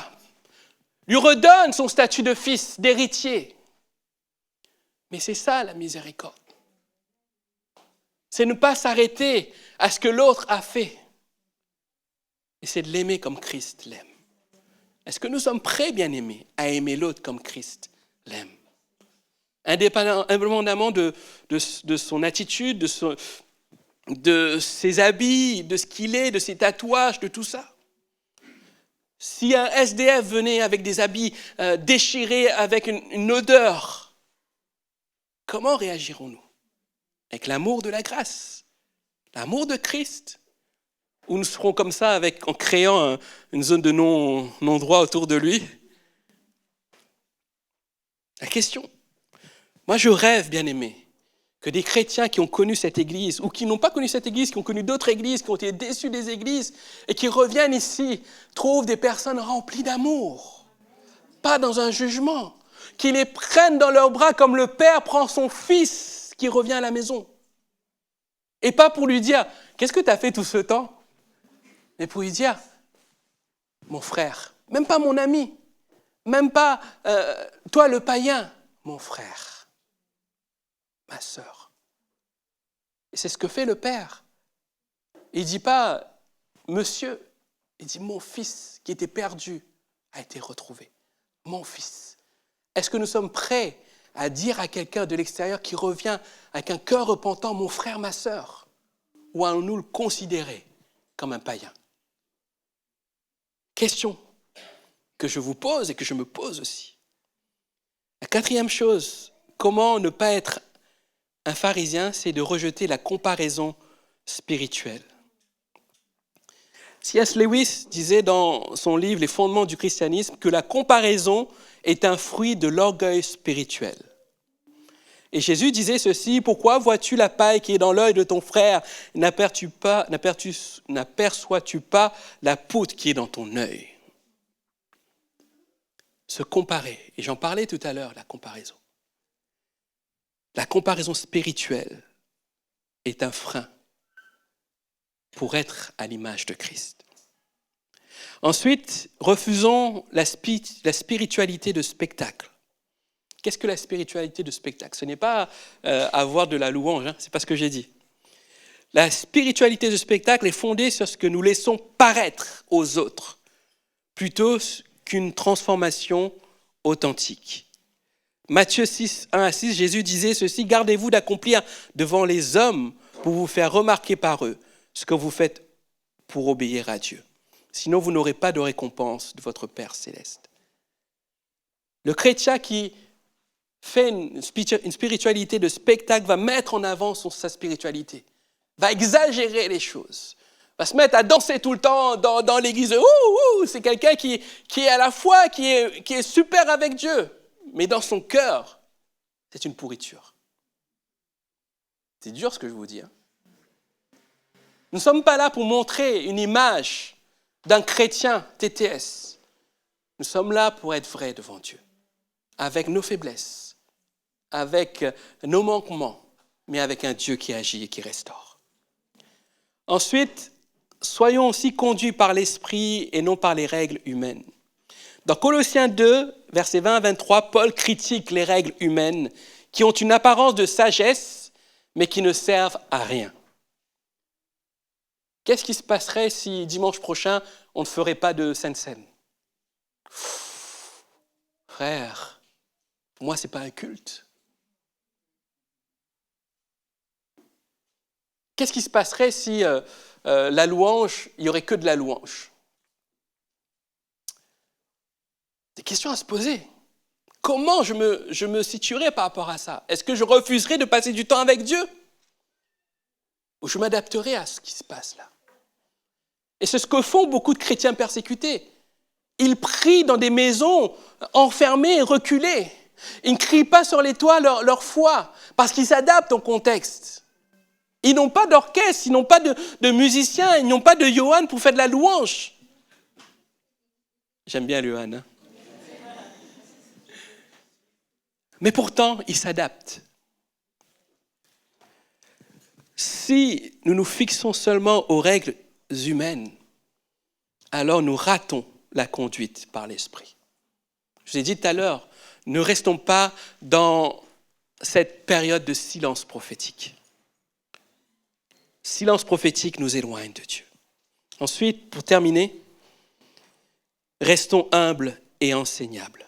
lui redonne son statut de fils, d'héritier. Mais c'est ça la miséricorde. C'est ne pas s'arrêter à ce que l'autre a fait. Et c'est de l'aimer comme Christ l'aime. Est-ce que nous sommes prêts, bien-aimés, à aimer l'autre comme Christ l'aime? Indépendamment de son attitude, de ses habits, de ce qu'il est, de ses tatouages, de tout ça. Si un SDF venait avec des habits déchirés, avec une odeur, comment réagirons-nous? Avec l'amour de la grâce, l'amour de Christ? Ou nous serons comme ça en créant une zone de non-droit autour de lui? La question. Moi, je rêve, bien-aimés, que des chrétiens qui ont connu cette église, ou qui n'ont pas connu cette église, qui ont connu d'autres églises, qui ont été déçus des églises, et qui reviennent ici, trouvent des personnes remplies d'amour, pas dans un jugement, qui les prennent dans leurs bras comme le père prend son fils qui revient à la maison. Et pas pour lui dire, qu'est-ce que tu as fait tout ce temps? Mais pour lui dire, mon frère, même pas mon ami, même pas toi le païen, mon frère, ma sœur. Et c'est ce que fait le père. Il ne dit pas, monsieur, il dit, mon fils qui était perdu a été retrouvé. Mon fils. Est-ce que nous sommes prêts à dire à quelqu'un de l'extérieur qui revient avec un cœur repentant, mon frère, ma sœur, ou allons-nous le considérer comme un païen? Question que je vous pose et que je me pose aussi. La quatrième chose, comment ne pas être un pharisien, c'est de rejeter la comparaison spirituelle. C.S. Lewis disait dans son livre « Les fondements du christianisme » que la comparaison est un fruit de l'orgueil spirituel. Et Jésus disait ceci, « Pourquoi vois-tu la paille qui est dans l'œil de ton frère, n'aperçois-tu pas la poutre qui est dans ton œil ?» Se comparer, et j'en parlais tout à l'heure, la comparaison. La comparaison spirituelle est un frein pour être à l'image de Christ. Ensuite, refusons la spiritualité de spectacle. Qu'est-ce que la spiritualité de spectacle? Ce n'est pas avoir de la louange, ce n'est pas ce que j'ai dit. La spiritualité de spectacle est fondée sur ce que nous laissons paraître aux autres, plutôt qu'une transformation authentique. Matthieu 6, 1-6, Jésus disait ceci, « Gardez-vous d'accomplir devant les hommes pour vous faire remarquer par eux ce que vous faites pour obéir à Dieu. Sinon, vous n'aurez pas de récompense de votre Père céleste. » Le chrétien qui fait une spiritualité de spectacle va mettre en avant sa spiritualité, va exagérer les choses, va se mettre à danser tout le temps dans l'église. C'est quelqu'un qui est à la foi, qui est super avec Dieu. Mais dans son cœur, c'est une pourriture. C'est dur ce que je vous dis. Nous ne sommes pas là pour montrer une image d'un chrétien TTS. Nous sommes là pour être vrais devant Dieu, avec nos faiblesses, avec nos manquements, mais avec un Dieu qui agit et qui restaure. Ensuite, soyons aussi conduits par l'Esprit et non par les règles humaines. Dans Colossiens 2, versets 20 à 23, Paul critique les règles humaines qui ont une apparence de sagesse, mais qui ne servent à rien. Qu'est-ce qui se passerait si dimanche prochain, on ne ferait pas de Sainte Seine ? Frère, pour moi, ce n'est pas un culte. Qu'est-ce qui se passerait si la louange, il n'y aurait que de la louange ? Des questions à se poser. Comment je me situerais par rapport à ça ? Est-ce que je refuserais de passer du temps avec Dieu ? Ou je m'adapterais à ce qui se passe là ? Et c'est ce que font beaucoup de chrétiens persécutés. Ils prient dans des maisons enfermées et reculées. Ils ne crient pas sur les toits leur foi, parce qu'ils s'adaptent au contexte. Ils n'ont pas d'orchestre, ils n'ont pas de musiciens, ils n'ont pas de Johan pour faire de la louange. J'aime bien Johan, hein ? Mais pourtant, ils s'adaptent. Si nous nous fixons seulement aux règles humaines, alors nous ratons la conduite par l'Esprit. Je vous ai dit tout à l'heure, ne restons pas dans cette période de silence prophétique. Silence prophétique nous éloigne de Dieu. Ensuite, pour terminer, restons humbles et enseignables.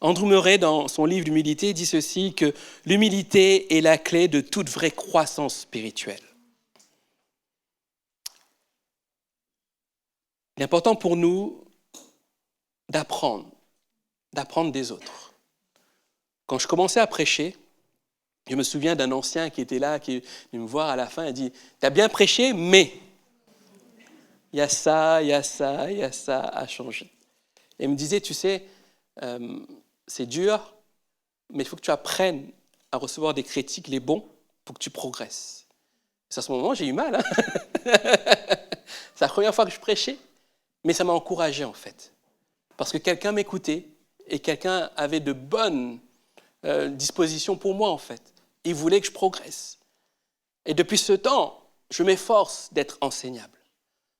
Andrew Murray, dans son livre d'humilité, dit ceci, que l'humilité est la clé de toute vraie croissance spirituelle. Il est important pour nous d'apprendre des autres. Quand je commençais à prêcher, je me souviens d'un ancien qui était là, qui est venu me voir à la fin, il a dit « T'as bien prêché, mais il y a ça à changer. » Et il me disait « Tu sais, c'est dur, mais il faut que tu apprennes à recevoir des critiques, les bons, pour que tu progresses. » C'est à ce moment, j'ai eu mal. C'est la première fois que je prêchais, mais ça m'a encouragé en fait. Parce que quelqu'un m'écoutait et quelqu'un avait de bonnes dispositions pour moi en fait. Il voulait que je progresse. Et depuis ce temps, je m'efforce d'être enseignable.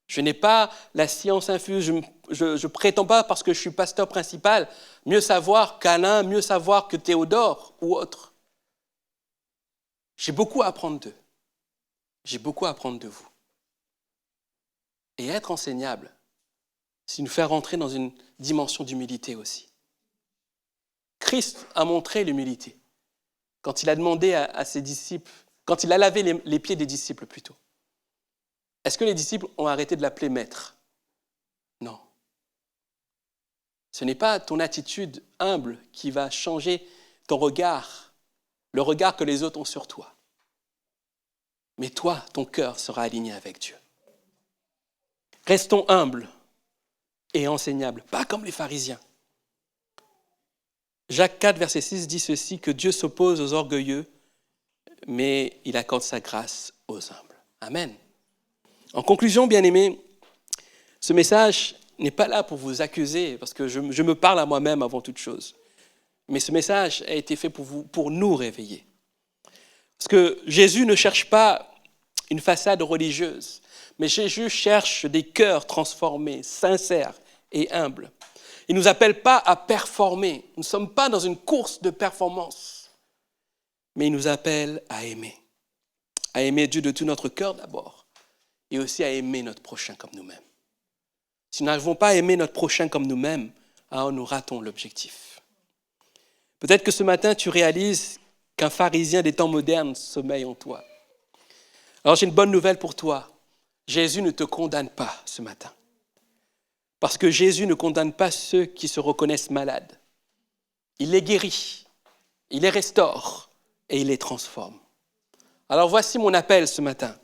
Je n'ai pas la science infuse, je prétends pas parce que je suis pasteur principal, mieux savoir qu'Alain, mieux savoir que Théodore ou autre. J'ai beaucoup à apprendre d'eux. J'ai beaucoup à apprendre de vous. Et être enseignable, c'est nous faire rentrer dans une dimension d'humilité aussi. Christ a montré l'humilité quand il a demandé à ses disciples, quand il a lavé les pieds des disciples plutôt. Est-ce que les disciples ont arrêté de l'appeler maître ? Non. Ce n'est pas ton attitude humble qui va changer ton regard, le regard que les autres ont sur toi. Mais toi, ton cœur sera aligné avec Dieu. Restons humbles et enseignables, pas comme les pharisiens. Jacques 4, verset 6 dit ceci, que Dieu s'oppose aux orgueilleux, mais il accorde sa grâce aux humbles. Amen. En conclusion, bien-aimés, ce message n'est pas là pour vous accuser, parce que je me parle à moi-même avant toute chose. Mais ce message a été fait pour nous réveiller. Parce que Jésus ne cherche pas une façade religieuse, mais Jésus cherche des cœurs transformés, sincères et humbles. Il ne nous appelle pas à performer. Nous ne sommes pas dans une course de performance, mais il nous appelle à aimer. À aimer Dieu de tout notre cœur d'abord, et aussi à aimer notre prochain comme nous-mêmes. Si nous n'arrivons pas à aimer notre prochain comme nous-mêmes, alors nous ratons l'objectif. Peut-être que ce matin, tu réalises qu'un pharisien des temps modernes sommeille en toi. Alors j'ai une bonne nouvelle pour toi. Jésus ne te condamne pas ce matin. Parce que Jésus ne condamne pas ceux qui se reconnaissent malades. Il les guérit, il les restaure et il les transforme. Alors voici mon appel ce matin.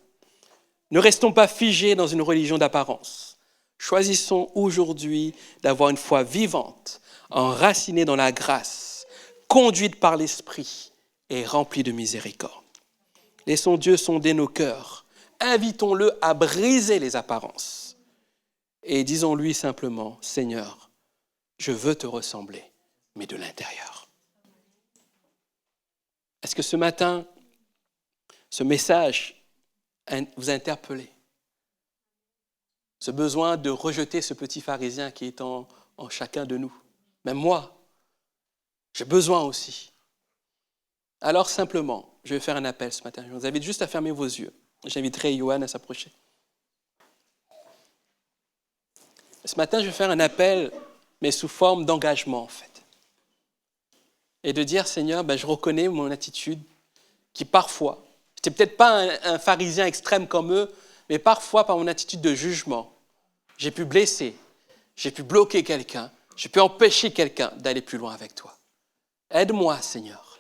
Ne restons pas figés dans une religion d'apparence. Choisissons aujourd'hui d'avoir une foi vivante, enracinée dans la grâce, conduite par l'Esprit et remplie de miséricorde. Laissons Dieu sonder nos cœurs. Invitons-le à briser les apparences. Et disons-lui simplement, Seigneur, je veux te ressembler, mais de l'intérieur. Est-ce que ce matin, ce message vous a interpellé? Ce besoin de rejeter ce petit pharisien qui est en chacun de nous. Même moi, j'ai besoin aussi. Alors simplement, je vais faire un appel ce matin. Je vous invite juste à fermer vos yeux. J'inviterai Johan à s'approcher. Ce matin, je vais faire un appel, mais sous forme d'engagement en fait. Et de dire, Seigneur, je reconnais mon attitude qui parfois, je n'étais peut-être pas un pharisien extrême comme eux, mais parfois par mon attitude de jugement, j'ai pu blesser, j'ai pu bloquer quelqu'un, j'ai pu empêcher quelqu'un d'aller plus loin avec toi. Aide-moi, Seigneur,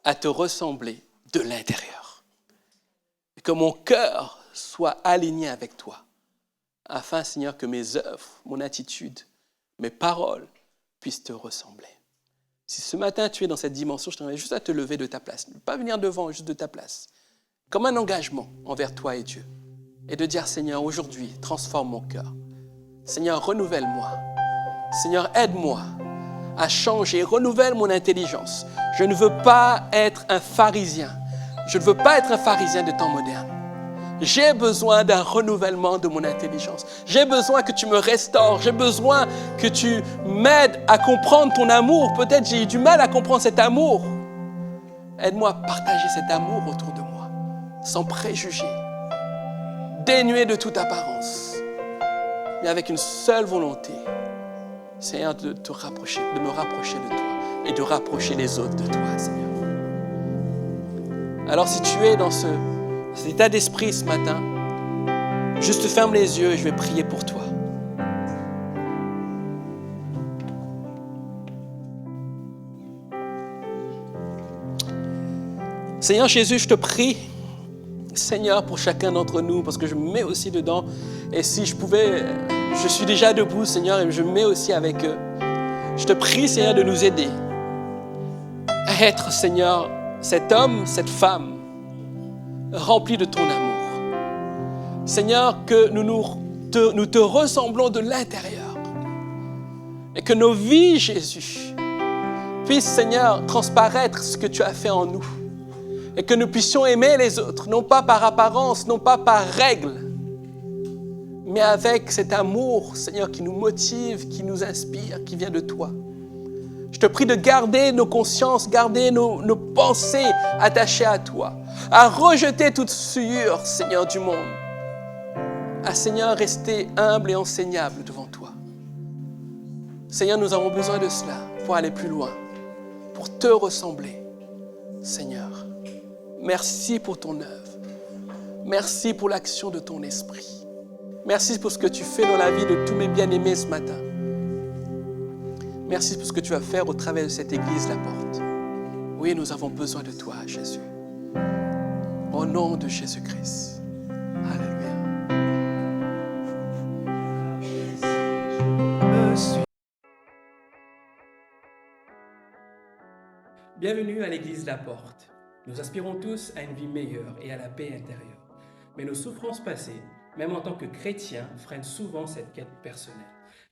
à te ressembler de l'intérieur. Et que mon cœur soit aligné avec toi, afin, Seigneur, que mes œuvres, mon attitude, mes paroles puissent te ressembler. Si ce matin tu es dans cette dimension, je t'invite juste à te lever de ta place. Ne pas venir devant, juste de ta place. Comme un engagement envers toi et Dieu. Et de dire, Seigneur, aujourd'hui, transforme mon cœur. Seigneur, renouvelle-moi. Seigneur, aide-moi à changer, renouvelle mon intelligence. Je ne veux pas être un pharisien. Je ne veux pas être un pharisien de temps moderne. J'ai besoin d'un renouvellement de mon intelligence. J'ai besoin que tu me restaures. J'ai besoin que tu m'aides à comprendre ton amour. Peut-être j'ai eu du mal à comprendre cet amour. Aide-moi à partager cet amour autour de moi, sans préjugés, dénué de toute apparence, mais avec une seule volonté, Seigneur, de me rapprocher de toi et de rapprocher les autres de toi, Seigneur. Alors si tu es dans cet état d'esprit ce matin, juste ferme les yeux et je vais prier pour toi. Seigneur Jésus, je te prie, Seigneur, pour chacun d'entre nous, parce que je me mets aussi dedans. Et si je pouvais, je suis déjà debout, Seigneur, et je me mets aussi avec eux. Je te prie, Seigneur, de nous aider à être, Seigneur, cet homme, cette femme, rempli de ton amour. Seigneur, que nous te ressemblons de l'intérieur. Et que nos vies, Jésus, puissent, Seigneur, transparaître ce que tu as fait en nous. Et que nous puissions aimer les autres, non pas par apparence, non pas par règle, mais avec cet amour, Seigneur, qui nous motive, qui nous inspire, qui vient de toi. Je te prie de garder nos consciences, garder nos pensées attachées à toi, à rejeter toute souillure, Seigneur, du monde, à, Seigneur, rester humble et enseignable devant toi. Seigneur, nous avons besoin de cela pour aller plus loin, pour te ressembler, Seigneur. Merci pour ton œuvre. Merci pour l'action de ton esprit. Merci pour ce que tu fais dans la vie de tous mes bien-aimés ce matin. Merci pour ce que tu vas faire au travers de cette église, la porte. Oui, nous avons besoin de toi, Jésus. Au nom de Jésus-Christ. Alléluia. Bienvenue à l'église La Porte. Nous aspirons tous à une vie meilleure et à la paix intérieure. Mais nos souffrances passées, même en tant que chrétiens, freinent souvent cette quête personnelle.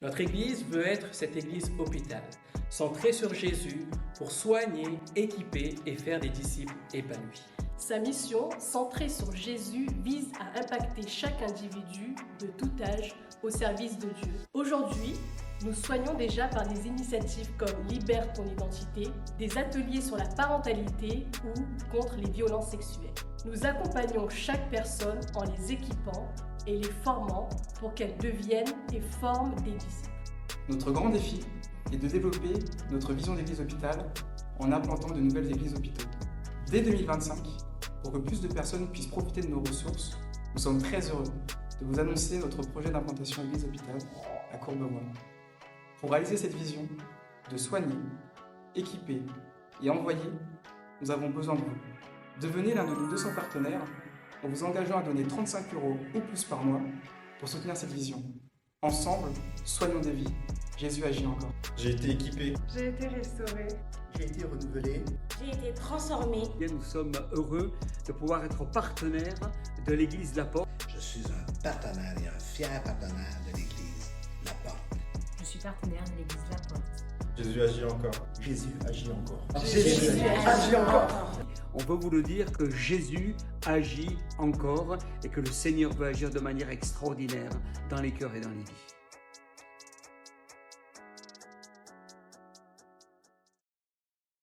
Notre Église veut être cette Église hôpital, centrée sur Jésus pour soigner, équiper et faire des disciples épanouis. Sa mission, centrée sur Jésus, vise à impacter chaque individu de tout âge au service de Dieu. Aujourd'hui, nous soignons déjà par des initiatives comme Libère ton identité, des ateliers sur la parentalité ou contre les violences sexuelles. Nous accompagnons chaque personne en les équipant et les formant pour qu'elles deviennent et forment des disciples. Notre grand défi est de développer notre vision d'église hôpital en implantant de nouvelles églises hôpitaux. Dès 2025, pour que plus de personnes puissent profiter de nos ressources, nous sommes très heureux de vous annoncer notre projet d'implantation église hôpital à Courbevoie. Pour réaliser cette vision de soigner, équiper et envoyer, nous avons besoin de vous. Devenez l'un de nos 200 partenaires en vous engageant à donner 35 € ou plus par mois pour soutenir cette vision. Ensemble, soignons des vies. Jésus agit encore. J'ai été équipé. J'ai été restaurée. J'ai été renouvelé. J'ai été transformée. Nous sommes heureux de pouvoir être partenaires de l'Église La Porte. Je suis un partenaire et un fier partenaire de l'Église La Porte. Je suis partenaire de l'Église La Porte. Jésus agit encore. Jésus agit encore. Jésus agit encore. On veut vous le dire que Jésus agit encore et que le Seigneur veut agir de manière extraordinaire dans les cœurs et dans les vies.